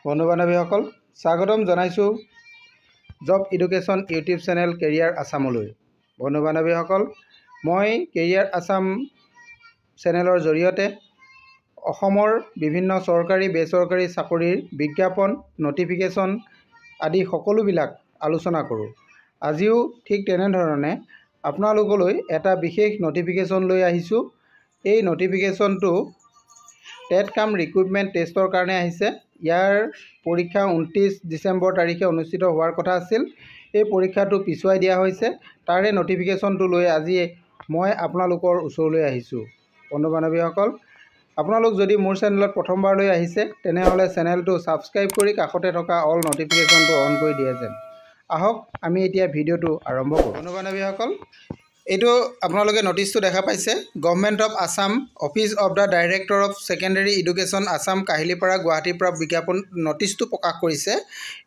বন্ধু বান্ধৱীসকল স্বাগতম জনাইছোঁ job education YouTube channel career আছামলৈ। বন্ধু বান্ধৱীসকল মই কেৰিয়াৰ আছাম চেনেলৰ জৰিয়তে অসমৰ বিভিন্ন চৰকাৰী বেচৰকাৰী চাকৰিৰ বিজ্ঞাপন নটিফিকেশ্যন আদি সকলোবিলাক আলোচনা কৰোঁ। আজিও ঠিক তেনেধৰণে আপোনালোকলৈ এটা বিশেষ নটিফিকেশ্যন লৈ আহিছোঁ। এই নটিফিকেশ্যনটো টেট কাম ৰিক্ৰুটমেণ্ট টেষ্টৰ কাৰণে আহিছে। ইয়াৰ পৰীক্ষা 29 ডিচেম্বৰ তাৰিখে অনুষ্ঠিত হোৱাৰ কথা আছিল। এই পৰীক্ষাটো পিছুৱাই দিয়া হৈছে। তাৰে নটিফিকেশ্যনটো লৈ আজি মই আপোনালোকৰ ওচৰলৈ আহিছোঁ। বন্ধু বান্ধৱীসকল আপোনালোক যদি মোৰ চেনেলত প্ৰথমবাৰলৈ আহিছে তেনেহ'লে চেনেলটো ছাবস্ক্ৰাইব কৰি কাষতে থকা অল নটিফিকেশ্যনটো অন কৰি দিয়ে যেন। আহক আমি এতিয়া ভিডিঅ'টো আৰম্ভ কৰোঁ। বন্ধু বান্ধৱীসকল এইটো আপোনালোকে নটিচটো দেখা পাইছে। Government of Assam office of the director of secondary education Assam Kahilipara গুৱাহাটীৰ পৰা বিজ্ঞাপন নটিচটো প্ৰকাশ কৰিছে।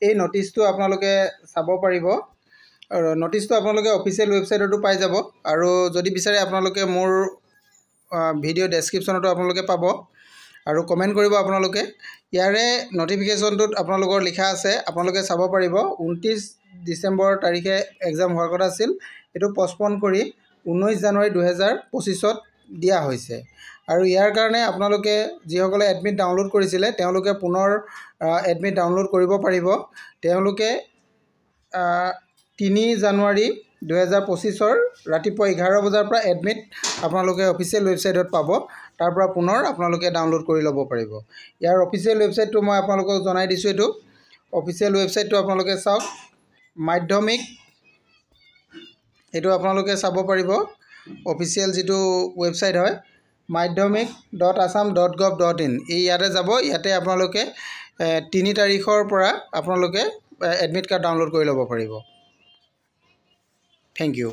এই নটিচটো আপোনালোকে চাব পাৰিব। আৰু নটিচটো আপোনালোকে অফিচিয়েল ৱেবছাইটতো পাই যাব, আৰু যদি বিচাৰে আপোনালোকে মোৰ ভিডিঅ' ডেছক্ৰিপশ্যনতো আপোনালোকে পাব, আৰু কমেণ্ট কৰিব আপোনালোকে। ইয়াৰে নটিফিকেশ্যনটোত আপোনালোকৰ লিখা আছে, আপোনালোকে চাব পাৰিব 29 ডিচেম্বৰ তাৰিখে এক্সাম হোৱাৰ কথা আছিল। এইটো পষ্টপন কৰি 19 জানুৱাৰী 2025 দিয়া হৈছে। আৰু ইয়াৰ কাৰণে আপোনালোকে যিসকলে এডমিট ডাউনলোড কৰিছিলে তেওঁলোকে পুনৰ এডমিট ডাউনলোড কৰিব পাৰিব। তেওঁলোকে 3 জানুৱাৰী 2025 ৰাতিপুৱা 11 বজাৰ পৰা এডমিট আপোনালোকে অফিচিয়েল ৱেবছাইটত পাব। তাৰ পৰা পুনৰ আপোনালোকে ডাউনলোড কৰি ল'ব পাৰিব। ইয়াৰ অফিচিয়েল ৱেবছাইটটো মই আপোনালোকক জনাই দিছোঁ। এইটো অফিচিয়েল ৱেবছাইটটো আপোনালোকে চাওক, মাধ্যমিক, এইটো আপোনালোকে চাব পাৰিব। অফিচিয়েল যিটো ৱেবছাইট হয় madhyamik.assam.gov.in, এই ইয়াতে যাব। ইয়াতে আপোনালোকে 3 তাৰিখৰ পৰা আপোনালোকে এডমিট কাৰ্ড ডাউনলোড কৰি ল'ব পাৰিব। Thank U.